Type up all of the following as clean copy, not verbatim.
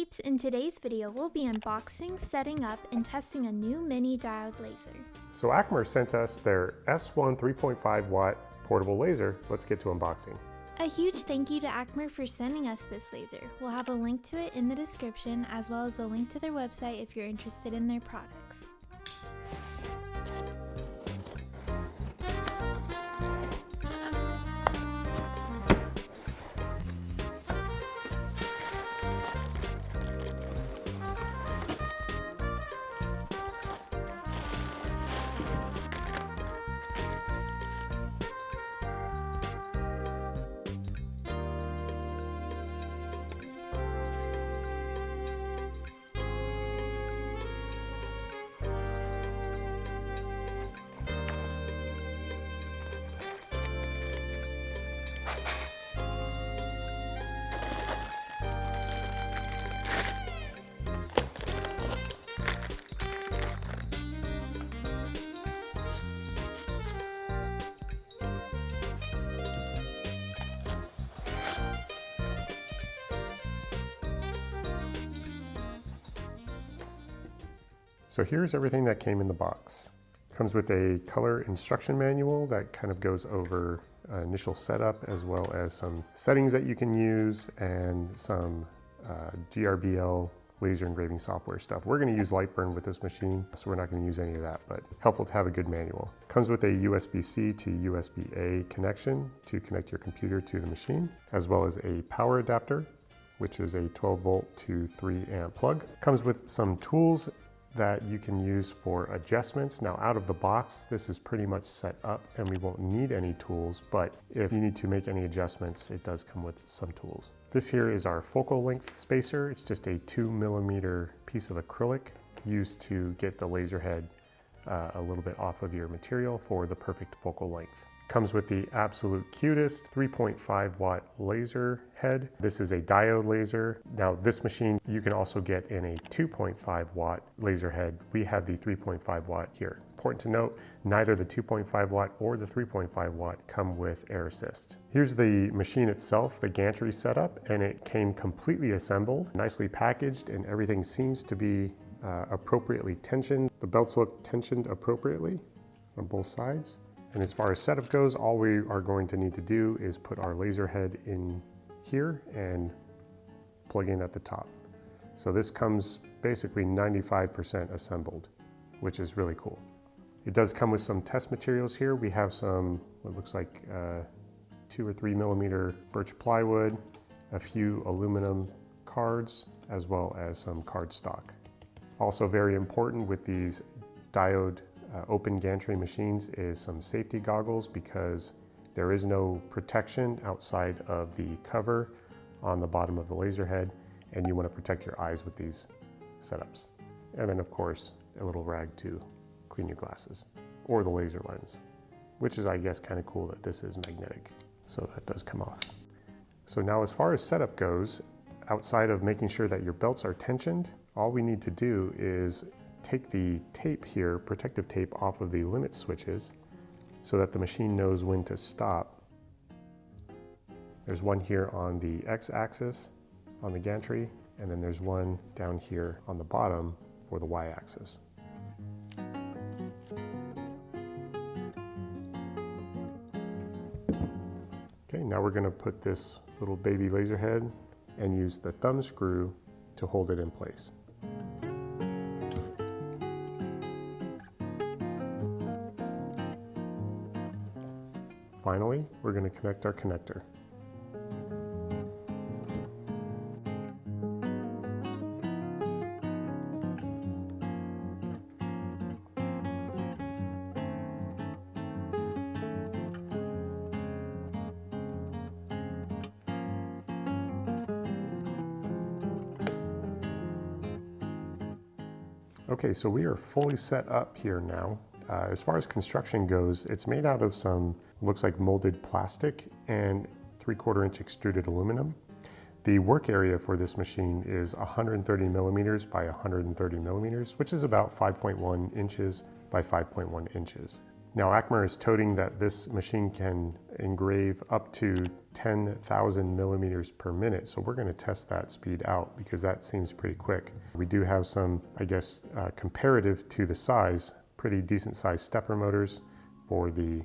peeps, in today's video we'll be unboxing, setting up, and testing a new mini diode laser. So Acmer sent us their S1 3.5 watt portable laser. Let's get to unboxing. A huge thank you to Acmer for sending us this laser. We'll have a link to it in the description, as well as a link to their website if you're interested in their products. So here's everything that came in the box. Comes with a color instruction manual that kind of goes over initial setup, as well as some settings that you can use and some GRBL laser engraving software stuff. We're going to use LightBurn with this machine, so we're not going to use any of that, but helpful to have a good manual. Comes with a USB-C to USB-A connection to connect your computer to the machine, as well as a power adapter, which is a 12 volt to 3 amp plug. Comes with some tools that you can use for adjustments. Now, out of the box, this is pretty much set up and we won't need any tools, but if you need to make any adjustments, it does come with some tools. This here is our focal length spacer. It's just a 2mm piece of acrylic used to get the laser head a little bit off of your material for the perfect focal length. Comes with the absolute cutest 3.5 watt laser head. This is a diode laser. Now this machine you can also get in a 2.5 watt laser head. We have the 3.5 watt here. Important to note, neither the 2.5 watt or the 3.5 watt come with air assist. Here's the machine itself, the gantry setup, and it came completely assembled, nicely packaged, and everything seems to be appropriately tensioned. The belts look tensioned appropriately on both sides. And as far as setup goes, all we are going to need to do is put our laser head in here and plug in at the top. So this comes basically 95% assembled, which is really cool. It does come with some test materials here. We have some, what looks like 2 or 3mm birch plywood, a few aluminum cards, as well as some cardstock. Also very important with these diode open gantry machines is some safety goggles, because there is no protection outside of the cover on the bottom of the laser head, and you want to protect your eyes with these setups. And then of course a little rag to clean your glasses or the laser lens, which is, I guess, kind of cool that this is magnetic, so that does come off. So now as far as setup goes, outside of making sure that your belts are tensioned, all we need to do is take the tape here, protective tape, off of the limit switches so that the machine knows when to stop. There's one here on the x-axis on the gantry, and then there's one down here on the bottom for the y-axis. Okay, now we're going to put this little baby laser head and use the thumb screw to hold it in place. Finally, we're going to connect our connector. Okay, so we are fully set up here now. As far as construction goes, it's made out of some, looks like molded plastic and 3/4 inch extruded aluminum. The work area for this machine is 130mm by 130mm, which is about 5.1 inches by 5.1 inches. Now Acmer is toting that this machine can engrave up to 10,000 millimeters per minute. So we're going to test that speed out because that seems pretty quick. We do have some, I guess, comparative to the size, pretty decent sized stepper motors for the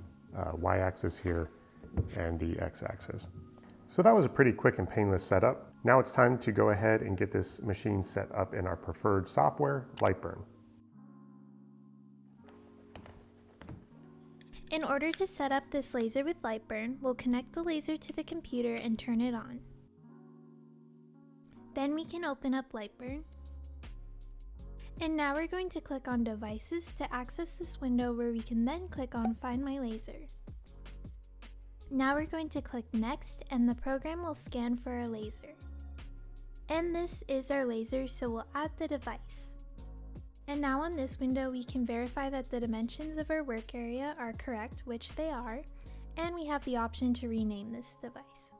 y-axis here and the x-axis. So that was a pretty quick and painless setup. Now it's time to go ahead and get this machine set up in our preferred software, LightBurn. In order to set up this laser with LightBurn, we'll connect the laser to the computer and turn it on. Then we can open up LightBurn. And now we're going to click on Devices to access this window where we can then click on Find My Laser. Now we're going to click Next and the program will scan for our laser. And this is our laser, so we'll add the device. And now on this window we can verify that the dimensions of our work area are correct, which they are, and we have the option to rename this device.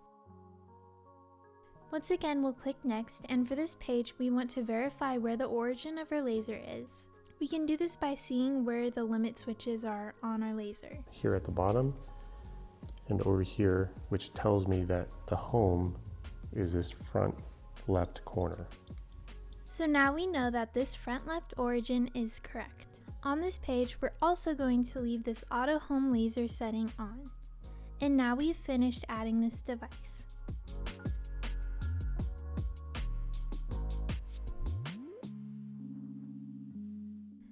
Once again, we'll click Next, and for this page we want to verify where the origin of our laser is. We can do this by seeing where the limit switches are on our laser. Here at the bottom and over here, which tells me that the home is this front left corner. So now we know that this front left origin is correct. On this page, we're also going to leave this auto home laser setting on. And now we've finished adding this device.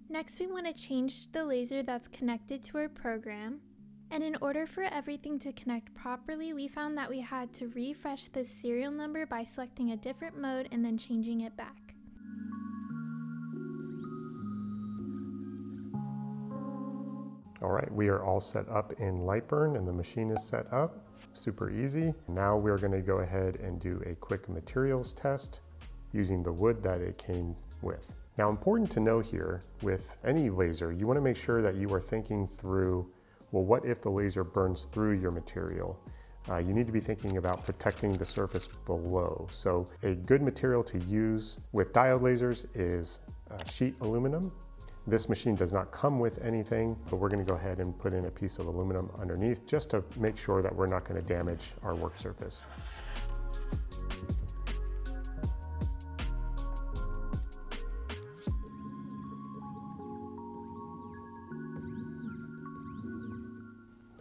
Next, we want to change the laser that's connected to our program. And in order for everything to connect properly, we found that we had to refresh this serial number by selecting a different mode and then changing it back. All right, we are all set up in LightBurn and the machine is set up. Super easy. Now we're going to go ahead and do a quick materials test using the wood that it came with. Now, important to know here, with any laser, you want to make sure that you are thinking through, well, what if the laser burns through your material? You need to be thinking about protecting the surface below. So a good material to use with diode lasers is sheet aluminum. This machine does not come with anything, but we're going to go ahead and put in a piece of aluminum underneath just to make sure that we're not going to damage our work surface.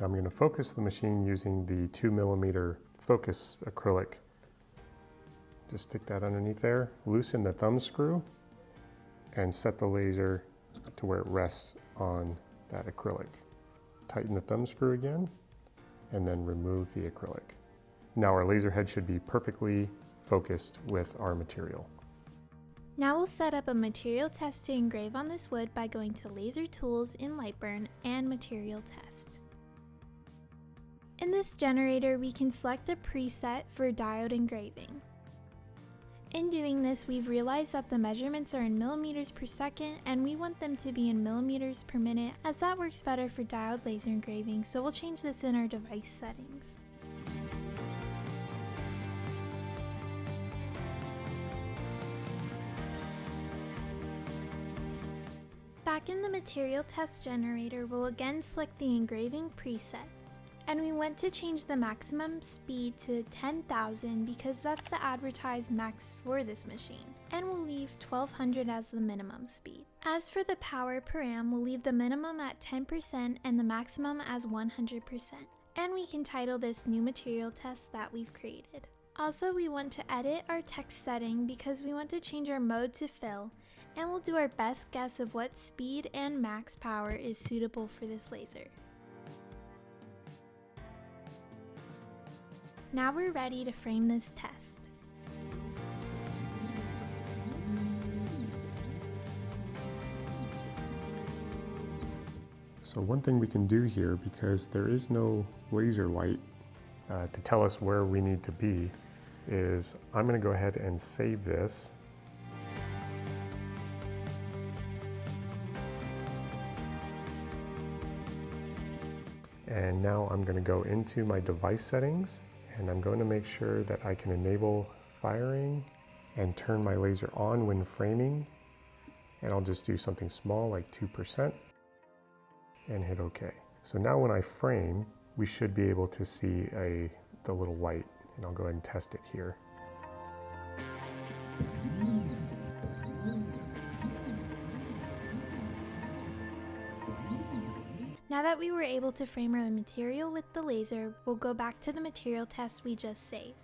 I'm going to focus the machine using the 2mm focus acrylic. Just stick that underneath there, loosen the thumb screw, and set the laser to where it rests on that acrylic. Tighten the thumb screw again, and then remove the acrylic. Now our laser head should be perfectly focused with our material. Now we'll set up a material test to engrave on this wood by going to Laser Tools in LightBurn and Material Test. In this generator, we can select a preset for diode engraving. In doing this, we've realized that the measurements are in millimeters per second and we want them to be in millimeters per minute, as that works better for diode laser engraving, so we'll change this in our device settings. Back in the material test generator, we'll again select the engraving preset. And we want to change the maximum speed to 10,000 because that's the advertised max for this machine. And we'll leave 1200 as the minimum speed. As for the power per amp, we'll leave the minimum at 10% and the maximum as 100%. And we can title this new material test that we've created. Also, we want to edit our text setting because we want to change our mode to fill, and we'll do our best guess of what speed and max power is suitable for this laser. Now we're ready to frame this test. So one thing we can do here, because there is no laser light to tell us where we need to be, is I'm going to go ahead and save this. And now I'm going to go into my device settings, and I'm going to make sure that I can enable firing and turn my laser on when framing. And I'll just do something small like 2% and hit OK. So now when I frame, we should be able to see the little light, and I'll go ahead and test it here. Now that we were able to frame our material with the laser, we'll go back to the material test we just saved.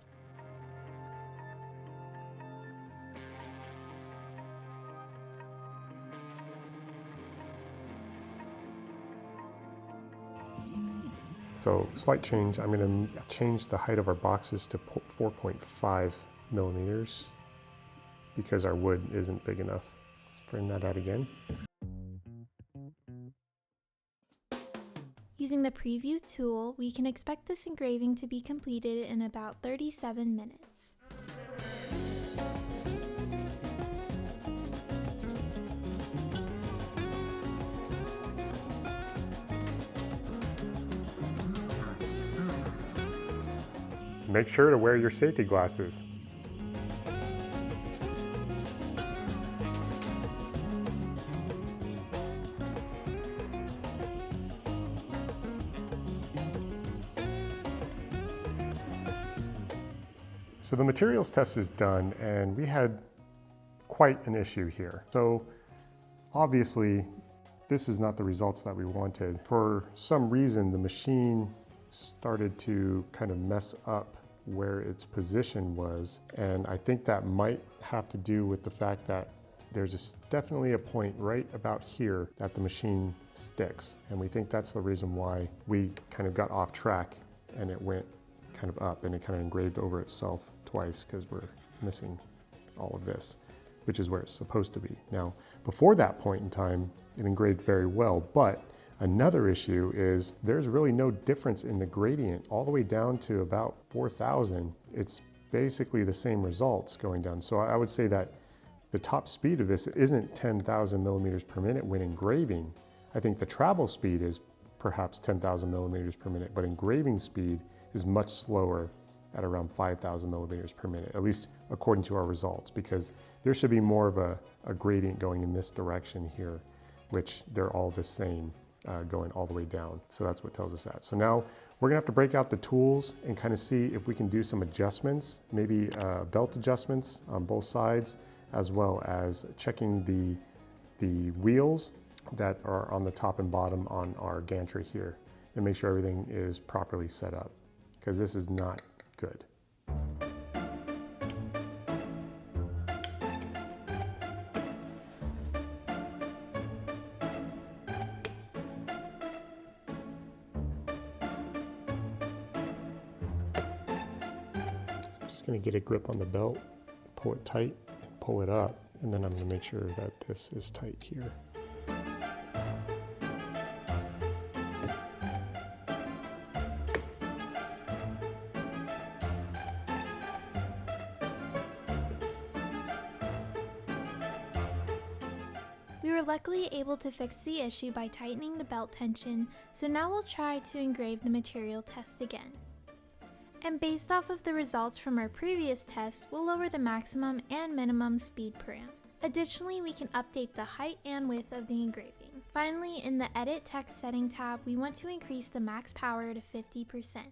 So slight change, I'm going to change the height of our boxes to 4.5 millimeters because our wood isn't big enough. Let's frame that out again. Using the preview tool, we can expect this engraving to be completed in about 37 minutes. Make sure to wear your safety glasses. So the materials test is done, and we had quite an issue here. So obviously, this is not the results that we wanted. For some reason, the machine started to kind of mess up where its position was, and I think that might have to do with the fact that there's definitely a point right about here that the machine sticks, and we think that's the reason why we kind of got off track and it went kind of up and it kind of engraved over itself twice because we're missing all of this, which is where it's supposed to be. Now, before that point in time, it engraved very well, but another issue is there's really no difference in the gradient all the way down to about 4,000. It's basically the same results going down. So I would say that the top speed of this isn't 10,000 millimeters per minute when engraving. I think the travel speed is perhaps 10,000 millimeters per minute, but engraving speed is much slower at around 5,000 millimeters per minute, at least according to our results, because there should be more of a gradient going in this direction here, which they're all the same. Going all the way down. So that's what tells us that. So now we're gonna have to break out the tools and kind of see if we can do some adjustments, maybe belt adjustments on both sides, as well as checking the wheels that are on the top and bottom on our gantry here, and make sure everything is properly set up, because this is not good. Going to get a grip on the belt, pull it tight, and pull it up, and then I'm going to make sure that this is tight here. We were luckily able to fix the issue by tightening the belt tension, so now we'll try to engrave the material test again. And based off of the results from our previous test, we'll lower the maximum and minimum speed per amp. Additionally, we can update the height and width of the engraving. Finally, in the Edit Text Setting tab, we want to increase the max power to 50%.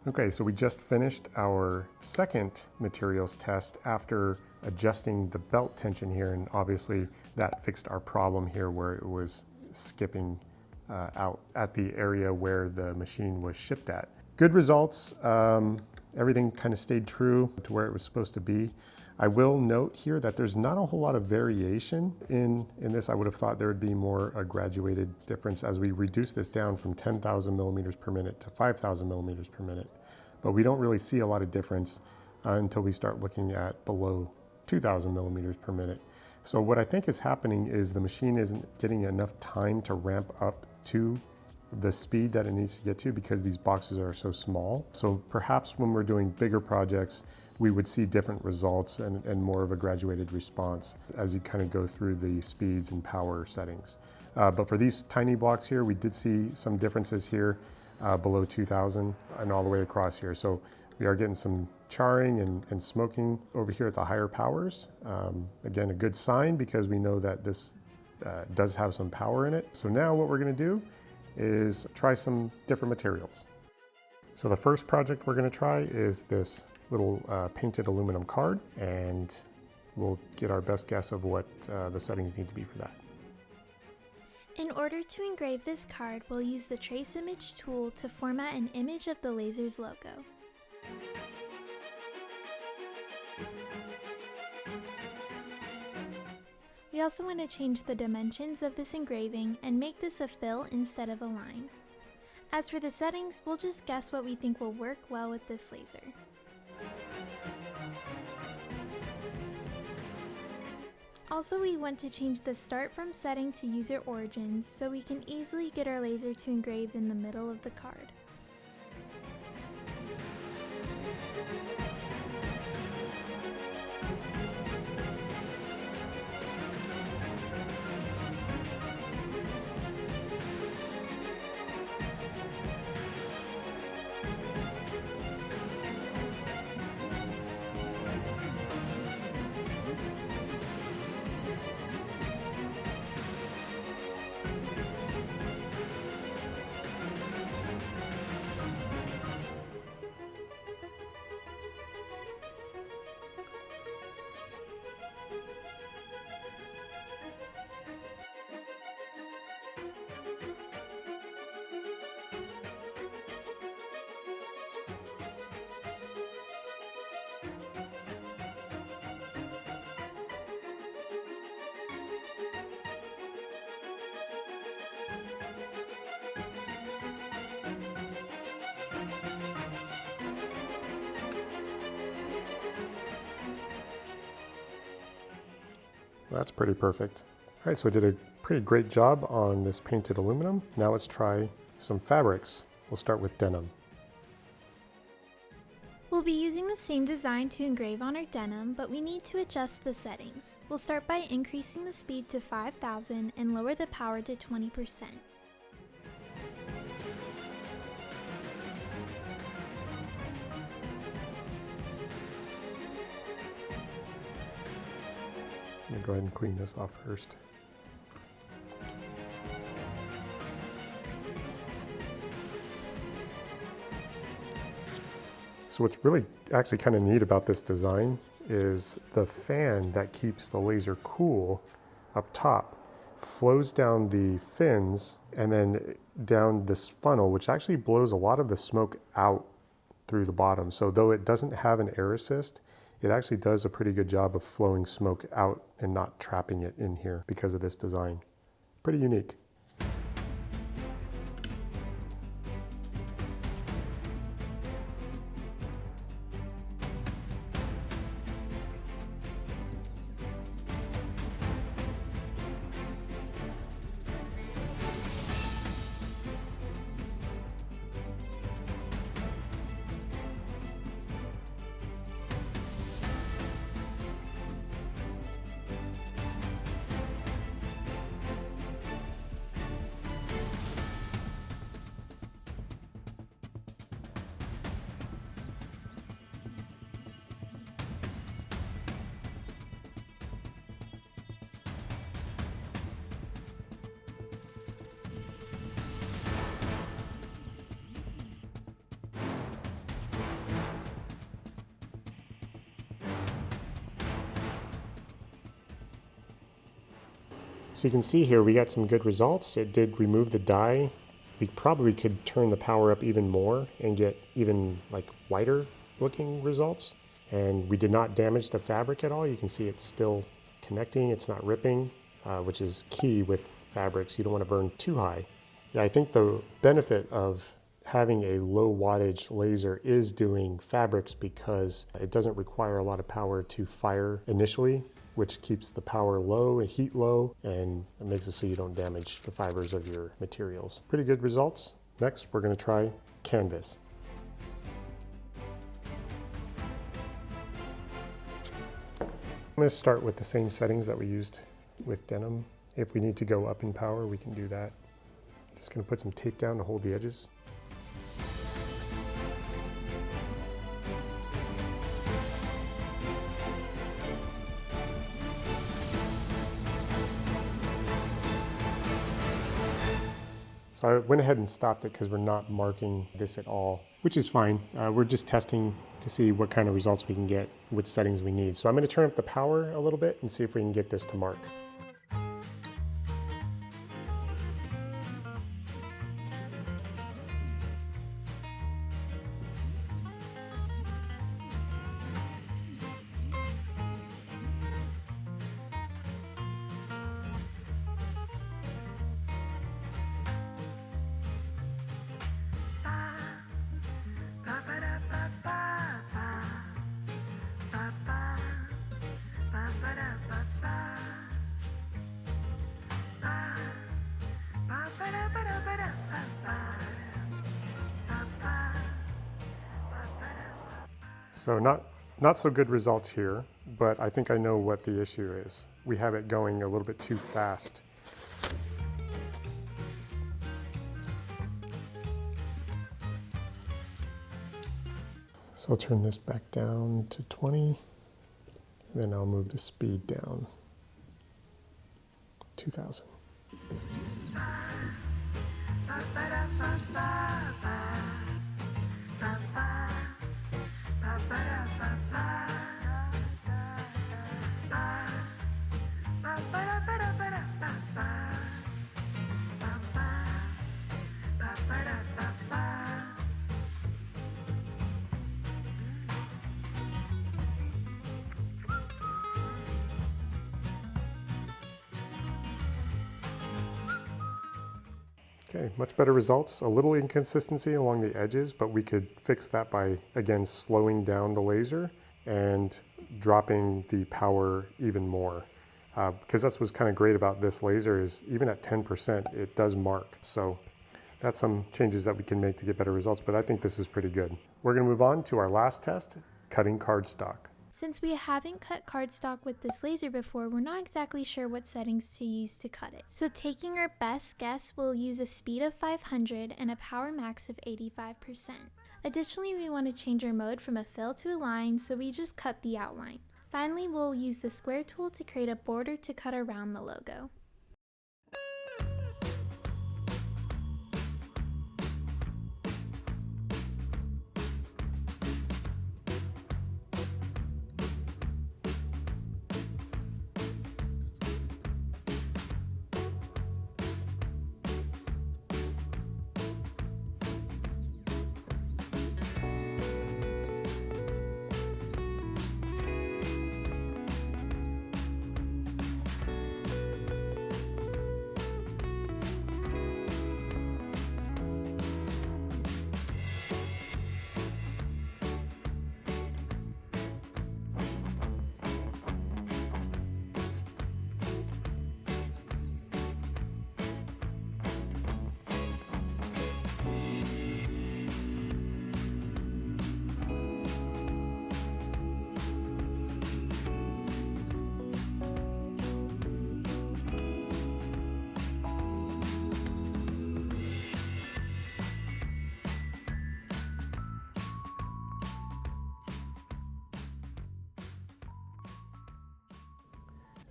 Okay, so we just finished our second materials test after adjusting the belt tension here, and obviously that fixed our problem here where it was skipping out at the area where the machine was shipped at. Good results. Everything kind of stayed true to where it was supposed to be. I will note here that there's not a whole lot of variation in this. I would have thought there would be more a graduated difference as we reduce this down from 10,000 millimeters per minute to 5,000 millimeters per minute. But we don't really see a lot of difference until we start looking at below 2,000 millimeters per minute. So what I think is happening is the machine isn't getting enough time to ramp up to the speed that it needs to get to because these boxes are so small. So perhaps when we're doing bigger projects, we would see different results and more of a graduated response as you kind of go through the speeds and power settings. But for these tiny blocks here, we did see some differences here below 2,000 and all the way across here. So we are getting some charring and smoking over here at the higher powers. Again, a good sign because we know that this does have some power in it. So now what we're gonna do is try some different materials. So the first project we're gonna try is this little painted aluminum card, and we'll get our best guess of what the settings need to be for that. In order to engrave this card, we'll use the Trace Image tool to format an image of the laser's logo. We also want to change the dimensions of this engraving and make this a fill instead of a line. As for the settings, we'll just guess what we think will work well with this laser. Also, we want to change the start from setting to user origins so we can easily get our laser to engrave in the middle of the card. That's pretty perfect. All right, so I did a pretty great job on this painted aluminum. Now let's try some fabrics. We'll start with denim. We'll be using the same design to engrave on our denim, but we need to adjust the settings. We'll start by increasing the speed to 5,000 and lower the power to 20%. I'm gonna go ahead and clean this off first. So what's really actually kind of neat about this design is the fan that keeps the laser cool up top flows down the fins and then down this funnel, which actually blows a lot of the smoke out through the bottom. So though it doesn't have an air assist, it actually does a pretty good job of flowing smoke out and not trapping it in here because of this design. Pretty unique. So you can see here we got some good results. It did remove the dye. We probably could turn the power up even more and get even like whiter looking results. And we did not damage the fabric at all. You can see it's still connecting, it's not ripping, which is key with fabrics. You don't want to burn too high. Yeah, I think the benefit of having a low wattage laser is doing fabrics because it doesn't require a lot of power to fire initially, which keeps the power low and heat low, and it makes it so you don't damage the fibers of your materials. Pretty good results. Next, we're going to try canvas. I'm going to start with the same settings that we used with denim. If we need to go up in power, we can do that. Just going to put some tape down to hold the edges. So I went ahead and stopped it because we're not marking this at all, which is fine. We're just testing to see what kind of results we can get, which settings we need. So I'm going to turn up the power a little bit and see if we can get this to mark. So not so good results here, but I think I know what the issue is. We have it going a little bit too fast. So I'll turn this back down to 20, and then I'll move the speed down, 2000. Okay, much better results. A little inconsistency along the edges, but we could fix that by, again, slowing down the laser and dropping the power even more. Because that's what's kind of great about this laser is even at 10%, it does mark. So that's some changes that we can make to get better results, but I think this is pretty good. We're gonna move on to our last test, cutting cardstock. Since we haven't cut cardstock with this laser before, we're not exactly sure what settings to use to cut it. So taking our best guess, we'll use a speed of 500 and a power max of 85%. Additionally, we want to change our mode from a fill to a line, so we just cut the outline. Finally, we'll use the square tool to create a border to cut around the logo.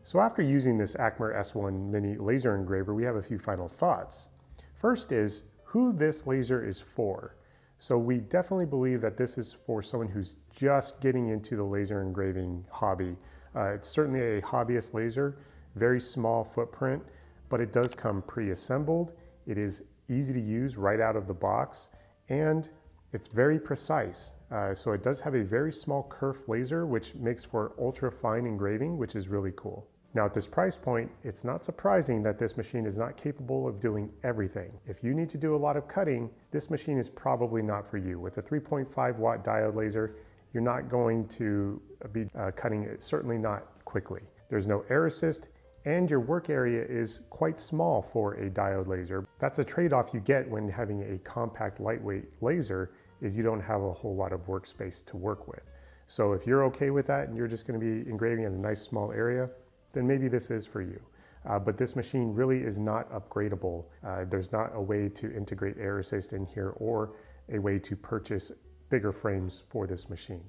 So after using this Acmer S1 mini laser engraver, we have a few final thoughts. First is who this laser is for. So we definitely believe that this is for someone who's just getting into the laser engraving hobby. It's certainly a hobbyist laser, very small footprint, but it does come pre-assembled. It is easy to use right out of the box, and it's very precise. So it does have a very small kerf laser, which makes for ultra fine engraving, which is really cool. Now at this price point, it's not surprising that this machine is not capable of doing everything. If you need to do a lot of cutting, this machine is probably not for you. With a 3.5 watt diode laser, you're not going to be cutting it, certainly not quickly. There's no air assist, and your work area is quite small for a diode laser. That's a trade-off you get when having a compact, lightweight laser, is you don't have a whole lot of workspace to work with. So if you're okay with that and you're just going to be engraving in a nice small area, then maybe this is for you. But this machine really is not upgradable. There's not a way to integrate air assist in here or a way to purchase bigger frames for this machine.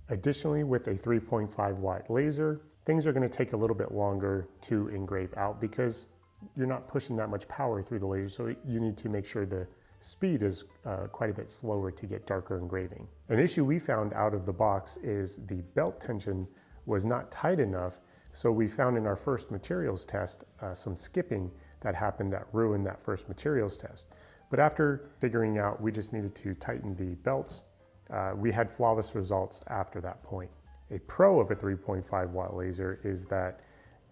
Additionally, with a 3.5 watt laser, things are going to take a little bit longer to engrave out because you're not pushing that much power through the laser, so you need to make sure the speed is quite a bit slower to get darker engraving. An issue we found out of the box is the belt tension was not tight enough. So we found in our first materials test some skipping that happened that ruined that first materials test. But after figuring out we just needed to tighten the belts, we had flawless results after that point. A pro of a 3.5 watt laser is that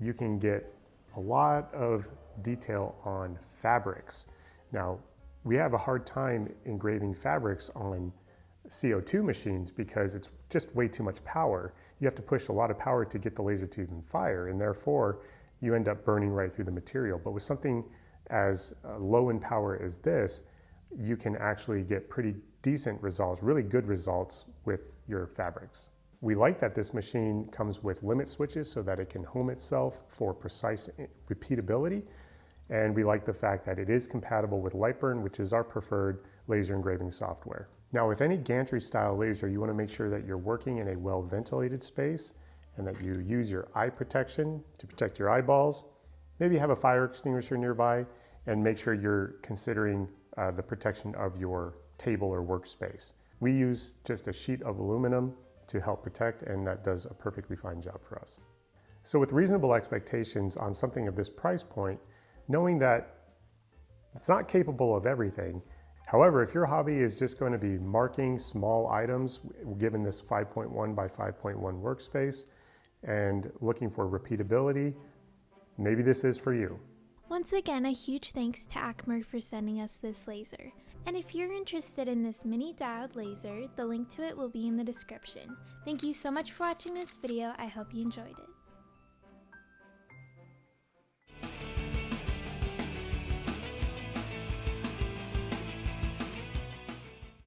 you can get a lot of detail on fabrics. Now, we have a hard time engraving fabrics on CO2 machines because it's just way too much power. You have to push a lot of power to get the laser to even fire, and therefore you end up burning right through the material. But with something as low in power as this, you can actually get pretty decent results, really good results with your fabrics. We like that this machine comes with limit switches so that it can home itself for precise repeatability. And we like the fact that it is compatible with LightBurn, which is our preferred laser engraving software. Now, with any gantry style laser, you want to make sure that you're working in a well ventilated space and that you use your eye protection to protect your eyeballs. Maybe have a fire extinguisher nearby and make sure you're considering the protection of your table or workspace. We use just a sheet of aluminum to help protect, and that does a perfectly fine job for us. So with reasonable expectations on something of this price point, knowing that it's not capable of everything. However, if your hobby is just going to be marking small items, given this 5.1 by 5.1 workspace, and looking for repeatability, maybe this is for you. Once again, a huge thanks to Acmer for sending us this laser. And if you're interested in this mini diode laser, the link to it will be in the description. Thank you so much for watching this video. I hope you enjoyed it.